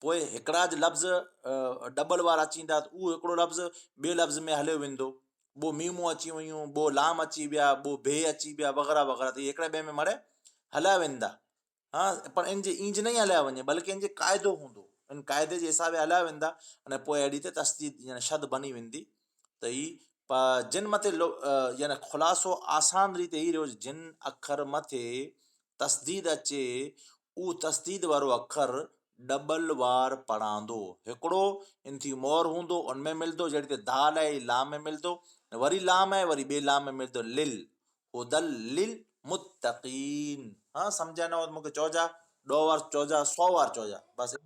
पोइ हिकिड़ा लफ़्ज़ डबल वारा अचींदा त उहो हिकिड़ो लफ़्ज़ ॿिए लफ़्ज़ में हलियो वेंदो ॿो मीमूं अची वियूं ॿो लाम अची विया ॿो भे अची विया वग़ैरह वग़ैरह त इहे हिकिड़े ॿिए में मड़े हलिया वेंदा हा पर इन जे इंज न हलिया वञे बल्कि इन जे क़ाइदो हूंदो इन क़ाइदे जे हिसाब सां हलिया वेंदा अने पोइ अहिड़ी त तस्दीद यानी शद बनी वेंदी त ही जिन मथे यानी ख़ुलासो आसान रीति ई रहियो जिन अखर मथे तस्दीद अचे उहो तस्दीद वारो अखर डबल वार पढ़ंदो हिकिड़ो इन थी मोर हूंदो उनमें मिलंदो जहिड़ी त दाल आहे लाम में मिलंदो वरी लाम आहे वरी ॿिए लाम में मिलंदो लिल हुदल लिल मुत्तकीन हाँ सम्झा न हो मूंखे चइजा 2 वार चइजा 100 वार चइजा बसि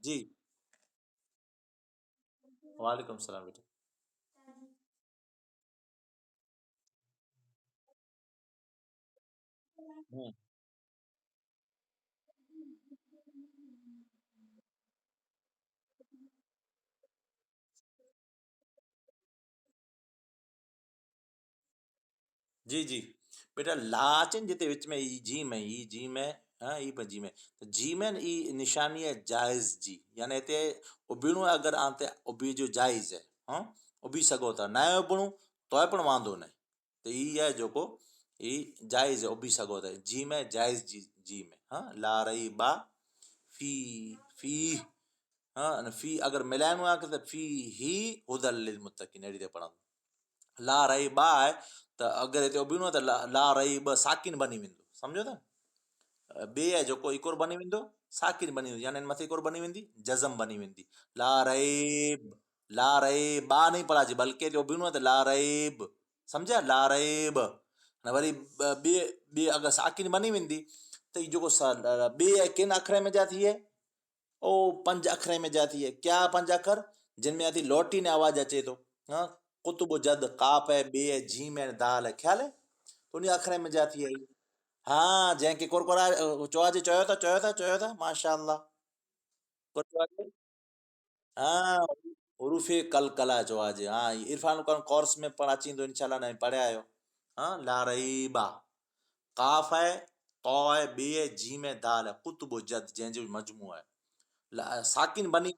जी वालेकुम सलाम बेटा हम्म, जी जी बेटा लाचन जिते विच में ई जी में हाँ ई पर जी में तो जी में ई निशानी है जायज़ जी यानी हिते उबिणो अगरि आते उबी जो जायज़ है हाँ उबी सघो था न उबिणो तो पण वांदो न त ई आहे जेको ई जायज़ है उबी सघो था जी में जायज़ जी में हाँ ला रही बा फी फी हाँ अने फी अगरि मिलाइणो आहे त फी ही हुदल लिल मुतकीन अहिड़ी ते पढ़ंदो ला रही बा आहे त अगरि हिते उबिणो आहे त ला रही ॿ साकिन बनी वेंदो सम्झो था ॿिए आहे जेको इकोर बनी वेंदो साकिन बनी वेंदी यानी मथे इकोर बनी वेंदी जज़म बनी वेंदी ला रेब ला रेब बा नहीं पढ़ा जी बल्कि जो उबिणो आहे त ला रेब सम्झा ला रेब न वरी ॿिए अगरि साकिन बनी वेंदी त ई जेको ॿिए आहे किन अखरे में जा थिए ओ 5 अखरे में जा थिए क्या 5 अखर जिनमें आती लोटी ने आवाज अचे तो हाँ कुतुब जद काफ है बे है जीम है दाल है ख्याल है तो उन अखरे में जाती है हाँ जंहिंखे कुरकुरा चयो था माशाअल्लाह कुरकुरा हाँ उरूफे कल कला चवा जे हाँ इरफान कौन कोर्स में पढ़ाची तो इंशाल्लाह नहीं पढ़िया आयो हाँ ला रही बा काफ है तो है बे है जीम है दाल है कुतुब जद जंहिंजो मजमू है साकिन बनी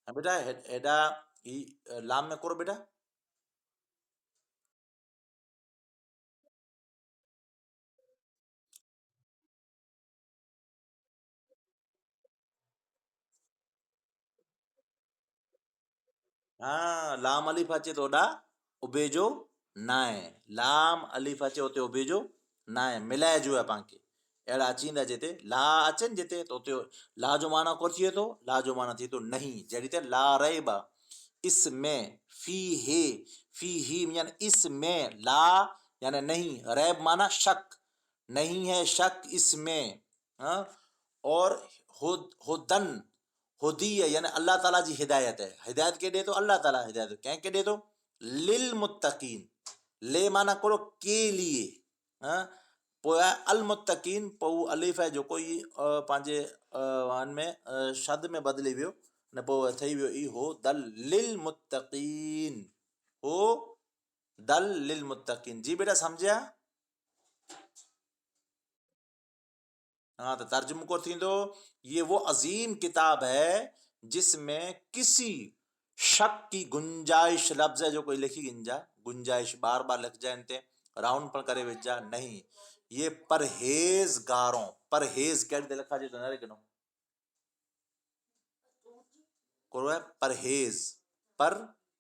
बेटा हेॾा ही लाम में करो बेटा हाँ लाम अलिफ अचे तो ओॾा उबे जो न आहे लाम अलिफ अचे उते उबे जो न आहे मिलाइजो आहे पाण खे अहिड़ा अचींदा जिते ला अचनि जिते त उते ला जो माना को थिए थो ला जो माना थिए थो नहीं जहिड़ी त ला रैब इसमें फी ही यानी इसमें ला यानी नहीं रैब माना शक नहीं है शक इसमें हाँ और हुदन हुदी है यानी अल्लाह ताला जी हिदायत है हिदायत के ॾे थो अल्लाह ताला हिदायत कंहिंखे ॾे थो लिल मुत्तकीन ले माना करो के लिए हाँ पोइ आहे अल मुत्तकीन पोइ उहो अलिफ आहे जेको ई पंहिंजे वन में शद में बदिली वियो न पोइ ठही वियो ई हो दल लिल मुत्तकीन हो दल लिल मुत्तकीन जी बेटा सम्झिया हाँ तो तर्जुम को थींदो ये वो अजीम किताब है जिसमें किसी शक की गुंजाइश लफ्ज़ है जो कोई लिखी गिंजा गुंजाइश बार बार लिख जाए इनते राउंड पर करे विझा नहीं ये परहेजगारों परहेज कहते लिखा जी तो न लिखनो करो है परहेज पर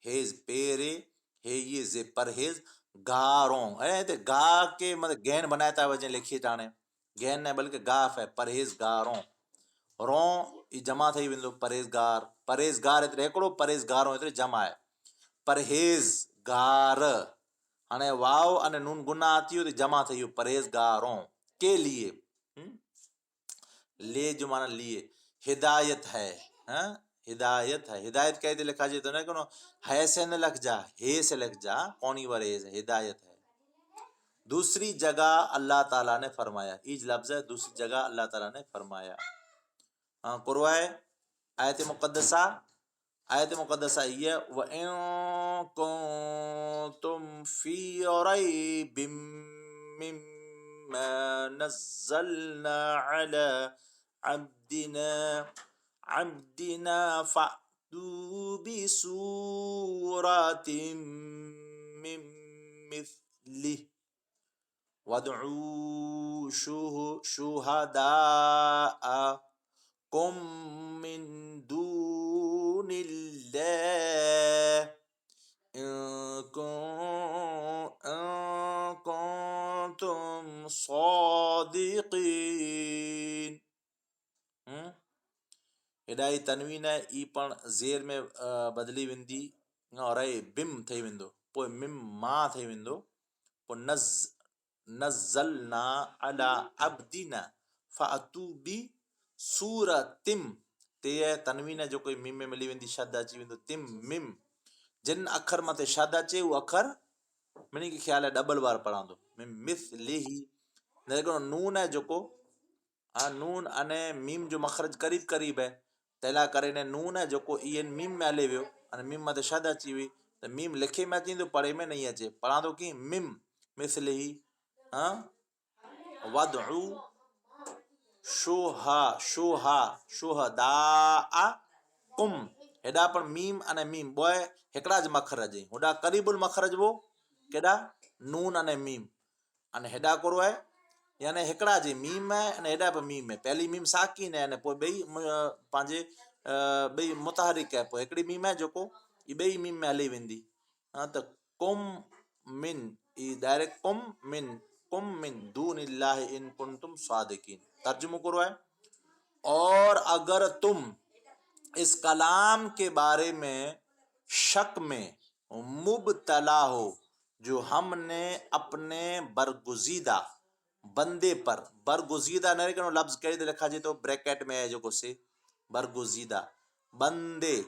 ہیز پیرے ہے یہ زے پرہیز گاروں اے تے گا کے مطلب گین بنایا تھا وجہ لکھی تانے گین نہیں بلکہ گاف ہے پرہیزگاروں رون ای جمع تھئی ویندو پرہیزگار پرہیزگار اترے ہکڑو پرہیزگاروں اترے جمع ہے پرہیزگار ہانے واو انے نون گنا آتی ہو تو جمع تھئی ہو پرہیزگاروں کے لیے لے جو مانا لیے ہدایت ہے ہاں ہدایت ہے ہدایت کہتے لکھا جائے تو نہیں کنو ہے سے نہ لکھ جا ہے سے لکھ جا کونی ورے ہدایت ہے دوسری جگہ اللہ تعالیٰ نے فرمایا ایج لفظ ہے دوسری جگہ اللہ تعالیٰ نے فرمایا ہاں قرآن آیت مقدسہ آیت مقدسہ یہ وَإِن كُنتُمْ فِي رَيْبٍ مِّمَّا نَزَّلْنَا عَلَى عَبْدِنَا فَأْتُوا بِسُورَةٍ مِّن مِّثْلِهِ وَادْعُوا شُهَدَاءَكُم مِّن دُونِ اللَّهِ إِن كُنتُمْ صَادِقِينَ ہدائی تنوین ہے ای پن زیر میں بدلی ویندی اور اے بم تھئی ویندو پوءِ مم ما تھئی ویندو پوء نزلنا علی عبدنا فاتو بی سورتم تے تنوین ہے جو کوئی میم میں ملی ویندی شد اچی ویندو تم مم جن اکھر متے شد اچے وہ اکھر منی کے خیال ہے ڈبل بار پڑھاندو مثلی لیکن نون ہے جو کو نون انے میم جو مخرج قریب قریب ہے تیلا کرے نے نون ہے جو کو این میم میں ہلے ویو ان میم متے شد اچی وی تو میم لکھے میں اچی تو پڑھے میں نہیں اچے پڑھاندو کی مم مثلی ہاں وَدْعُوا شُهَدَاءَكُم ہیڈا پر میم انے میم بوئے ہکڑا ج مخرج ہے ہوڈا قریب المخرج وہ کیڈا نون انے میم ان ہیڈا کرو ہے یعنی ہکڑا جی میم ہے ان ہیڈا پر میم ہے پہلی میم ساکین ہے نے پوئی بئی پانجے بئی متحرک ہے پوئی ہکڑی میم ہے جو کو یہ بئی میم میں ہلی ویندی ہاں تو کم من ای ڈائریکٹ کم من دون اللہ ان کنتم صادقین ترجمہ کرو ہے اور اگر تم اس کلام کے بارے میں شک میں مبتلا ہو جو ہم نے اپنے برگزیدہ بندے پر برگزیدہ نہ کرو لفظ کہہ دے لکھا جائے تو بریکٹ میں ہے جو کو سے برگزیدہ بندے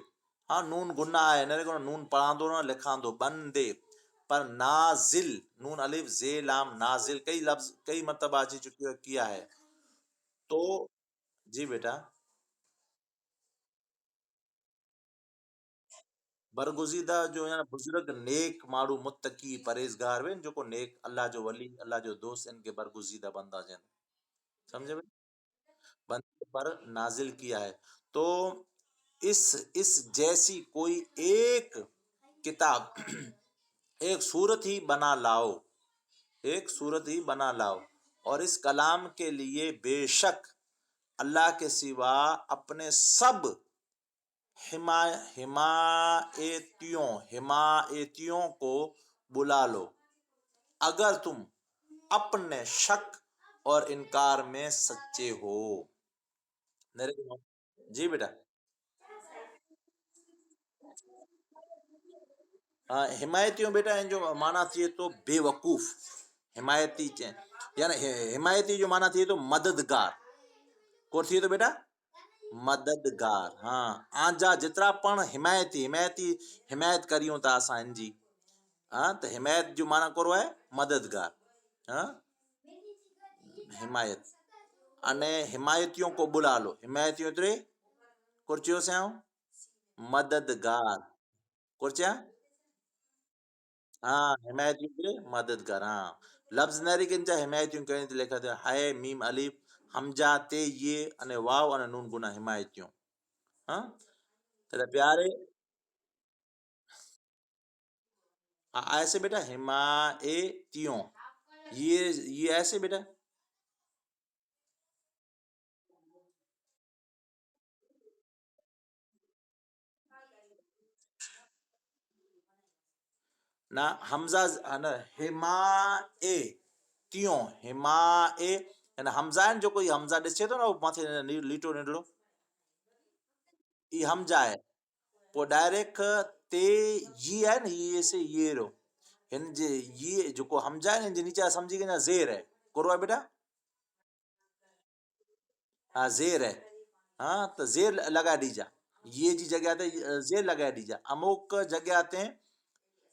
ہاں نون گنا ہے نہ کرو نون پڑھا دو نہ لکھا دو بندے پر نازل نون الف زے لام نازل کئی لفظ کئی مرتبہ آ چکی کیا ہے تو جی بیٹا برگزیدہ جو ہے نا بزرگ نیک ماڑو متقی پرہیزگار وین جو کو نیک اللہ جو ولی اللہ جو دوست ان کے برگزیدہ بندہ جن سمجھے بھائی بندے پر نازل کیا ہے تو اس جیسی کوئی ایک کتاب ایک صورت ہی بنا لاؤ ایک صورت ہی بنا لاؤ اور اس کلام کے لیے بے شک اللہ کے سوا اپنے سب حمایتیوں کو بلا لو اگر تم اپنے شک اور انکار میں سچے ہو جی بیٹا ہاں حمایتیوں بیٹا ان جو مانا تھے تو بے وقوف حمایتی یعنی حمایتی جو مانا تھے تو مددگار کو تھے تو بیٹا مددگار ہاں آنجا جترا پن حمایت کریوں تا اساں ان جی ہاں تو حمایت جو مانا کرو ہے مددگار ہاں حمایت انے حمایتیوں کو بلا لو حمایتیوں ترے کرچیوں سے آؤں مددگار کرچیا ہاں حمایتیوں کے مددگار ہاں لفظ ناری کنچا حمایتیوں کہیں تو لکھا تھا ہائے میم الف حمزہ تے یہ انے واو انے نون گنا حمایتیوں ہاں تیرے پیارے ایسے بیٹا حمایتیوں یہ ایسے بیٹا ना हमज़ा ना हिमा ए तियों हिमा ए यानी हमज़ा आहिनि जेको ई हमज़ा ॾिसे थो न उहो मथे लीटो निंडड़ो ई हमज़ा आहे पोइ डायरेक्ट ते ये आहे न ये से ये रो हिन जे ये जेको हमज़ा आहे न हिन जे नीचे सम्झी गए ज़ेर है करो आहे बेटा हाँ ज़ेर है हाँ तो ज़ेर लॻाए ॾिजां ये जी जॻह ते ज़ेर लॻाए ॾिजां अमुक जॻह ते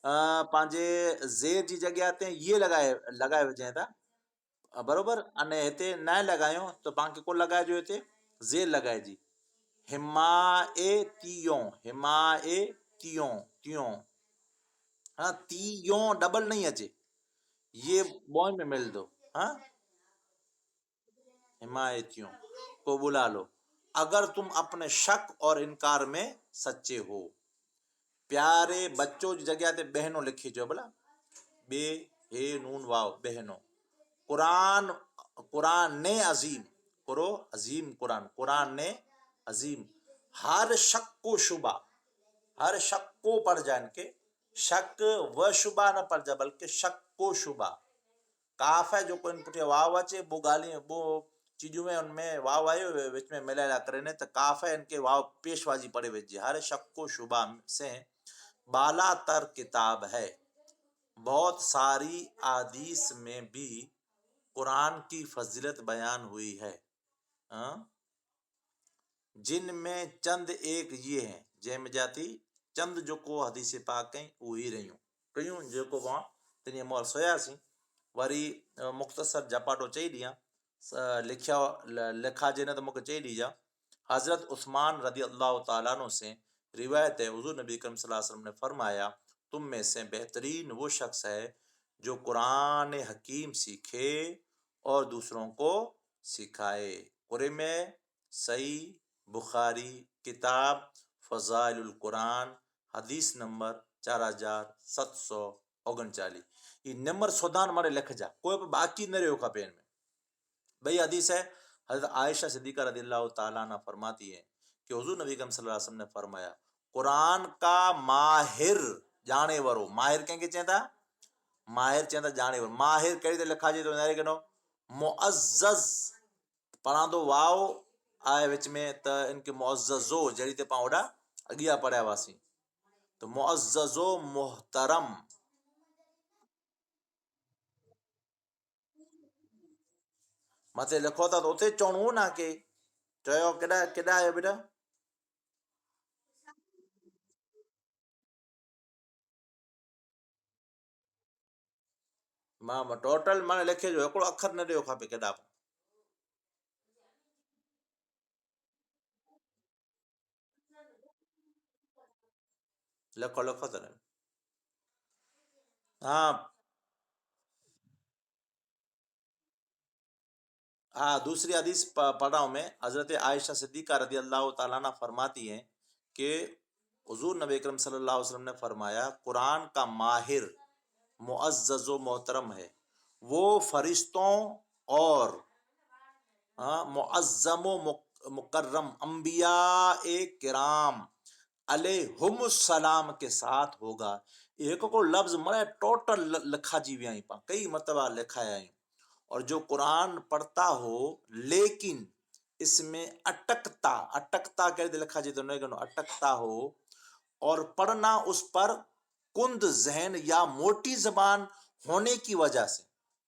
पंहिंजे ज़ेर जी जॻह ते ये लॻाए विझां था बरोबर अने हिते न लॻायूं त पाण खे को लॻाइजो हिते ज़ेर लॻाइजी हिमा ए तियों तियों हाँ तियों डबल नहीं अचे ये बॉय में मिल दो हाँ हिमायतियों को बुला लो अगर तुम अपने शक और इनकार में सच्चे हो प्यारे बच्चों जी जगह ते बहनों लिखी जो भला बे हे नून वाव बहनों कुरान कुरान ने अजीम करो अजीम कुरान ने अजीम हर शक को शुबा हर शक को पढ़ जाए इनके शक व शुबा न पढ़ जा बल्कि शक को शुबा काफ है जो कोई पुठियां वाव अचे वो ॻाल्हियूं वो चीजूं में उनमें वाव आयो विच में मिलाया करे ने त काफ है इनके वाव पेशवाजी पड़े वेजी हर शक को शुबा से बाला तर किताब है बहुत सारी आदीस में भी कुरान की फजीलत बयान हुई है जिनमें चंद एक ये हैं जंहिंमें जाती चंद जेको हदीस पाक कई उहे रहियूं कयूं जेको पाण तिनी मोल सोयासीं वरी मुख़्तसर जपाटो चई ॾियां लिखिया लिखाजे न त मूंखे चई ॾिजां हज़रत उस्मान रदी अल्लाह ताला से रिवायत है हुज़ूर नबी करीम सल्लल्लाहु अलैहि वसल्लम ने फरमाया तुम में से बेहतरीन वो शख्स है जो कुरान हकीम सीखे और दूसरों को सिखाए कुरे में सही बुखारी किताब फ़ज़ाइलुल कुरान हदीस नंबर 4739 ये नंबर सोदान मारे लिख जा कोई भी बाकी न रहो खपे इनमें भाई हदीस है हज़रत आयशा सिद्दीक़ा रज़ियल्लाहु ताला अन्हा फरमाती है कि हुज़ूर नबी करीम सल्लल्लाहु अलैहि वसल्लम ने फरमाया कुरान का माहिर जाने वारो माहिर कंहिंखे चवनि था माहिर चवनि था जाने वारो माहिर कहिड़ी त लिखाजे तो नारे कनो मुअज़्ज़ज़ पढ़ांदो वाव आहे विच में त इनके मुअज़्ज़ज़ो जहिड़ी ते पाण ओॾा अॻियां पढ़िया हुआसीं तो मुअज़्ज़ज़ो मुहतरम मथे लिखो था तो उते चवणो हो ना के चयो केॾा केॾा आयो बेटा मां टोटल माने लिखे जो हिकिड़ो अखर न ॾियो खपे केॾा लिखो लिखो त हाँ हाँ दूसरी हदीस पढ़ रहा हूँ मैं हज़रत आयशा सिद्दीक़ा रदी अल्लाह ताला अन्हा फरमाती हैं कि हुज़ूर नबी करीम सल्लल्लाहु अलैहि वसल्लम ने फरमाया कुरान का माहिर मुअज़्ज़ज़ मोहतरम है वो फरिश्तों और मुअज़्ज़म मुकर्रम अंबिया ए किराम अलैहिमुस्सलाम के साथ होगा एक को लफ्ज़ मरे टोटल लिखाजी विया आहिनि पाण कई मरतबा लिखाया आहिनि और जो कुरान पढ़ता हो लेकिन इसमें अटकता कहते लिखा जी तो नहीं अटकता हो और पढ़ना उस पर कुंद जहन या मोटी जबान होने की वजह से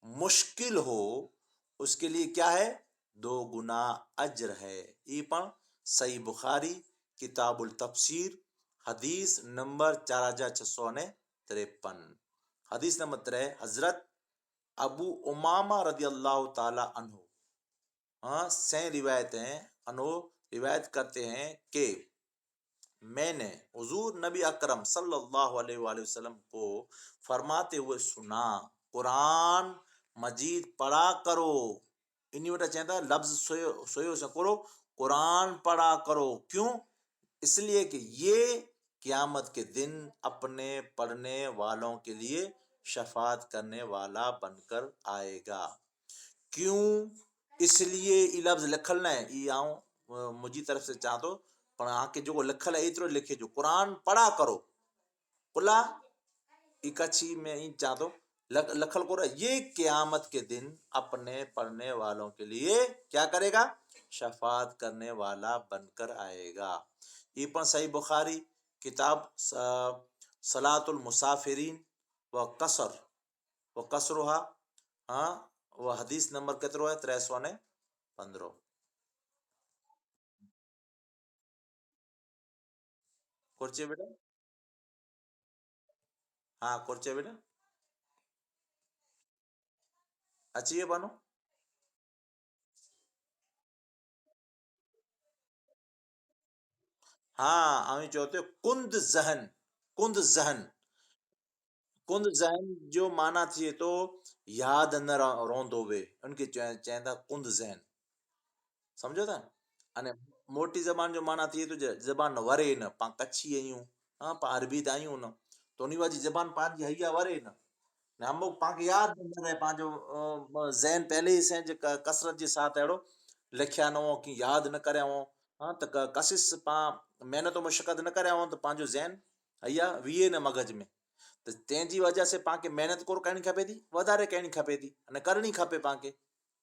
मुश्किल हो उसके लिए क्या है 2 गुना अज्र है ये पण सही बुखारी किताबुल तफसीर हदीस नंबर 4653 हदीस नंबर 3 हजरत अबू उमामा रदी अल्लाह ताला अन्हु से रिवायत हैं अनो रिवायत करते हैं कि मैंने हुजूर नबी अकरम सल्लल्लाहु अलैहि वसल्लम को फरमाते हुए सुना कुरान मजीद पढ़ा करो इन वटा चवंदा लफ्ज़ सोयो सोयो से करो कुरान पढ़ा करो क्यों इसलिए कि ये क़यामत के दिन अपने पढ़ने वालों के लिए शफात करने वाला बनकर आएगा क्यों इसलिए ई लफ्ज़ लिखल न आहे ई आऊं मुंहिंजी तरफ़ से चवां थो पर आके जेको लिखल आहे एतिरो लिखे जो क़ुरान पढ़ा करो कुला इकच्छी में ही चादो लखल को ये क़यामत के दिन अपने पढ़ने वालों के लिए क्या करेगा, शफात करने वाला बनकर आएगा। ये पण सही बुखारी किताब सलातुल मुसाफिरीन व कसरुहा, हाँ वो हदीस नंबर केतरो है 315। कुर्चे बेटा, हाँ कुर्चे बेटा अच्छी है बनो। हाँ हमें चाहते कुंद जहन कुंद जहन जो माना थिए तो याद न रोंदो वे उनके चवंदा कुंद जहन, सम्झो था। अने मोटी ज़बान जो माना थिए तो ज़बान वरे न, पाण कच्छी आहियूं, हाँ पाण अरबी त आहियूं न, तो उन जी ज़बान पंहिंजी हैया वरे न, ने हम पाण खे यादि न रहे पंहिंजो ज़हन पहले ई से कसरत जे साथ अहिड़ो लिखिया न हो कि यादि न करिया हो, हाँ त कशिश पाण महिनत मुशक़त न करिया हो त पंहिंजो ज़हन हैया वीहे न मग़ज में, त तंहिंजी वजह से पाण खे महिनत कोन करणी खपे थी, वधारे करणी खपे थी अने करणी खपे पाण खे,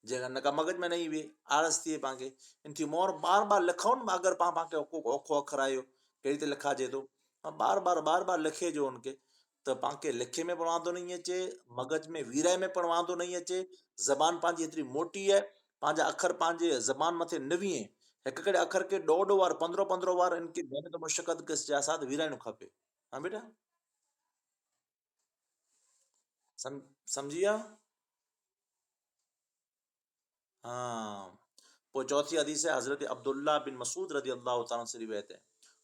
जेकर न का मग़ज में न ई विहे आलस थिए पाण खे इनकी मोर बार बार लिखूं न, अगरि पाण खे औखो अखर आयो कहिड़ी त लिखाइजे थो, बार बार लिखे जो उनके, त पाण खे लिखे में पण वांदो नहीं अचे, मग़ज में वीराए में पण वांदो नहीं अचे, ज़बान पंहिंजी एतिरी मोटी आहे, पंहिंजा अखर पंहिंजे ज़बान मथे न विहे, हिक कड़े अखर खे ॾोढ वार 15 वार इनके महिनत मुशक़त के साथ विराइणो खपे। हाँ बेटा समझिया। हाँ वो चौथी हदीस है हजरत अब्दुल्ला बिन मसूद रदी अल्लाह तआला से रिवायत है,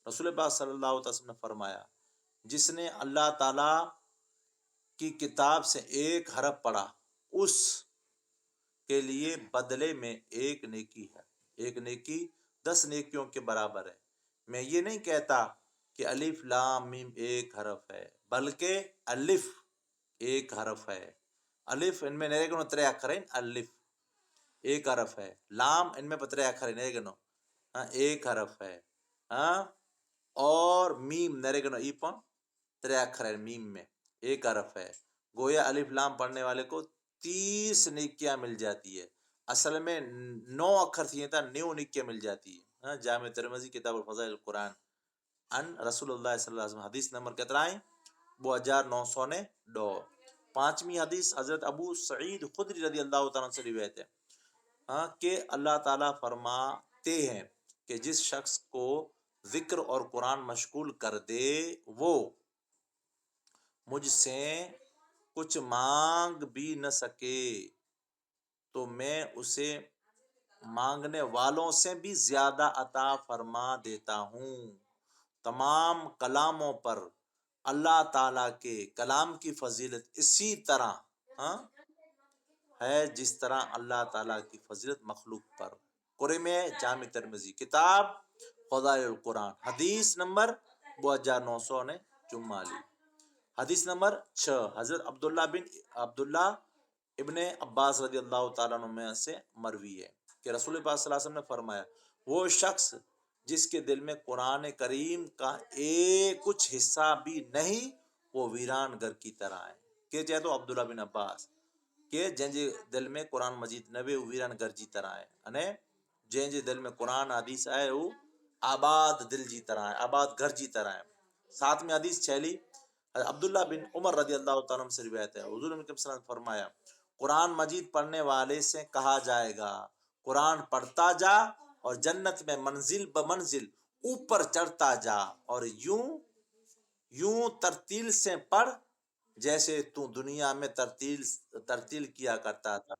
रसूल पाक सल्लल्लाहु अलैहि वसल्लम ने फरमाया, जिसने अल्लाह ताला की किताब से एक हरफ पढ़ा उस के लिए बदले में एक नेकी है, एक नेकी 10 नेकियों के बराबर है। मैं ये नहीं कहता कि अलिफ लाम मीम एक हरफ है, बल्कि अलिफ एक हरफ है, अलिफ इनमें नेरेगनो 3 अक्षर हैं, अलिफ एक हरफ है, लाम इनमें 3 अक्षर हैं नेरेगनो, हाँ एक हरफ है, हाँ और मीम नेरेगनो ई पण 3 अक्षर है, मीम में एक हरफ है, गोया अलिफ लाम पढ़ने वाले को 30 नेकियां मिल जाती है, असल में 9 अक्षर थी था 9 नेकियां मिल जाती है। हाँ जामे तिरमिज़ी किताब फज़ाइल कुरान अन रसूलुल्लाह सल्लल्लाहु अलैहि वसल्लम हदीस नंबर केतरा है 2902। पांचवी हदीस हजरत अबू सईद खुदरी रदी अल्लाह तआला से रिवायत है, हाँ कि अल्लाह ताला फरमाते हैं कि जिस शख्स को जिक्र और कुरान मशगूल कर दे वो मुझसे कुछ मांग भी न सके तो मैं उसे मांगने वालों से भी ज्यादा अता फरमा देता हूँ। तमाम कलामों पर अल्लाह ताला के कलाम की फजीलत इसी तरह, हाँ, है जिस तरह अल्लाह ताला की फजीलत मखलूक पर। कुरे में जाम तिरमिज़ी किताब फज़ाइल कुरान हदीस नंबर 2944। हदीस नंबर 6 हजरत अब्दुल्ला इब्ने अब्बास रदी अल्लाह तआला अन्हु में से मरवी है कि रसूल पाक सल्लल्लाहु अलैहि वसल्लम ने फरमाया, वो शख्स जिसके दिल में कुरान करीम का एक कुछ हिस्सा भी नहीं वो वीरान घर की तरह है। के चाहे तो अब्दुल्ला बिन अब्बास के जंहिंजे दिल में कुरान मजीद न वे वीरान घर जी तरह है, अने जंहिंजे दिल में कुरान हदीस है वो आबाद दिल जी तरह है, आबाद घर जी तरह है। साथ में हदीस छैली अब्दुल्ला बिन उमर रदी अल्लाह तआला से रिवायत है, हुजूर नबी सल्लल्लाहु अलैहि वसल्लम ने फरमाया, कुरान मजीद पढ़ने वाले से कहा जाएगा कुरान पढ़ता जा और जन्नत में मंजिल ब मंजिल ऊपर चढ़ता जा और यूं यूं तरतील से पढ़ जैसे तू दुनिया में तरतील तरतील किया करता था।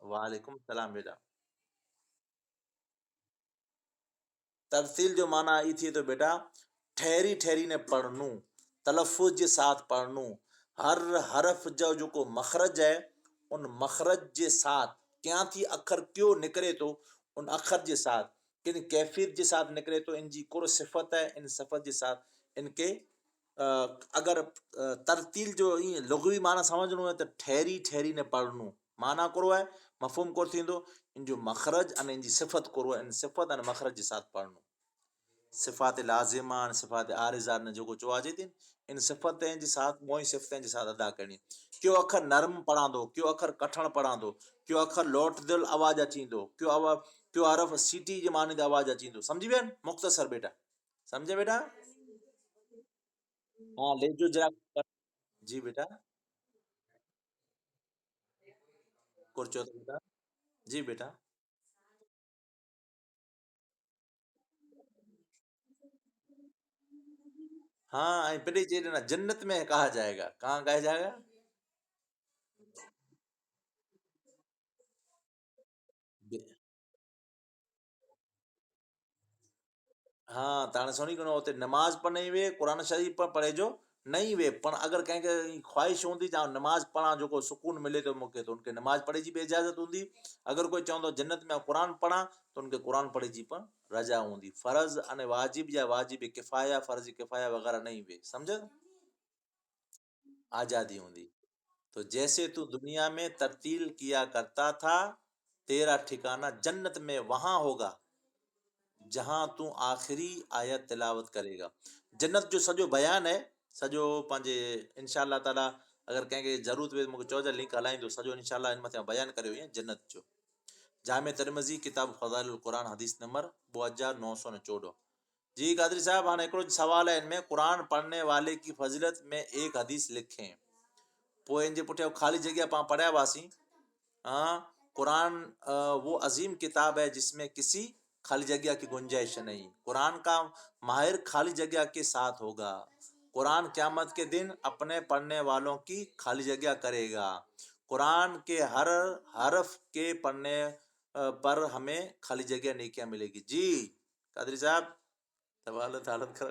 वालेकुम सलाम बेटा। तरतील जो माना ई थी तो बेटा ठहरी ठहरी ने पढ़नू, तलफ़ुज़ जे साथ पढ़नू, हर हरफ जो जेको मखरज है उन मखरज जे साथ क्या थी अखर क्यों निकरे तो उन अखर के साथ किन कैफियत के साथ निकले तो इनकी कुर सिफत है, इन सिफत के साथ इनके अगर तरतील जो ई लुग़वी माना समझणो है तो ठहरी ठहरी ने पढ़नू माना करो है मफ़हूम को थींदो इन जो मखरज अने इन जी सिफत करो है, इन सिफत अने मखरज के साथ पढ़नू। صفات لازمہ صفات عارضہ نے جو چوا جی تھی ان صفتیں جی ساتھ موئی صفتیں جی ساتھ ادا کرنی کیوں اکھر نرم پڑھا دو کیوں اکھر کٹھن پڑھا دو کیوں اکھر لوٹ دل آواز اچیں دو کیوں عرف سیٹی جی معنی آواز اچیں دو سمجھی وین مختصر بیٹا سمجھے بیٹا ہاں لے جو جرا جی بیٹا کرچو بیٹا جی بیٹا ہاں پہلے چیز نا جنت میں کہا جائے گا کہاں کہا جائے گا ہاں تانے سونی کنو ہوتے نماز پڑھنے وے قرآن شریف پر پڑھے جو نہیں وے پر اگر کہیں کہ خواہش ہوندی جہاں نماز پڑھا جو کو سکون ملے تو موقع تو ان کے نماز پڑھے جی بھی اجازت ہوندی اگر کوئی چاہوں جنت میں قرآن پڑھا تو ان کے قرآن پڑھے جی پر رجا ہوندی فرض ان واجب یا واجب کفایہ فرض کفایہ وغیرہ نہیں وے سمجھا آزادی ہوندی تو جیسے تو دنیا میں ترتیل کیا کرتا تھا تیرا ٹھکانہ جنت میں وہاں ہوگا جہاں تو آخری آیت تلاوت کرے گا جنت جو سجو بیان ہے سجو پانجے انشاءاللہ تعالی اگر کہیں کہ ضرورت ہوئے مجھے چوجہ لنک ہلائیں تو سجو انشاءاللہ ان میں بیان کرے ہوئے ہیں جنت جو جامع ترمذی کتاب فضائل القرآن حدیث نمبر 5914 جی قادری صاحب ہاں ایک سوال ہے ان میں قرآن پڑھنے والے کی فضیلت میں ایک حدیث لکھیں پوئے ان جے پٹھے خالی جگہ پاں پڑھیا واسیں ہاں قرآن وہ عظیم کتاب ہے جس میں کسی خالی جگہ کی گنجائش نہیں قرآن کا ماہر خالی جگہ کے ساتھ ہوگا قرآن قیامت کے دن اپنے پڑھنے والوں کی خالی جگہ کرے گا قرآن کے ہر حرف کے پڑھنے پر ہمیں خالی جگہ نہیں کیا ملے گی جی قادری صاحب تبالت حالت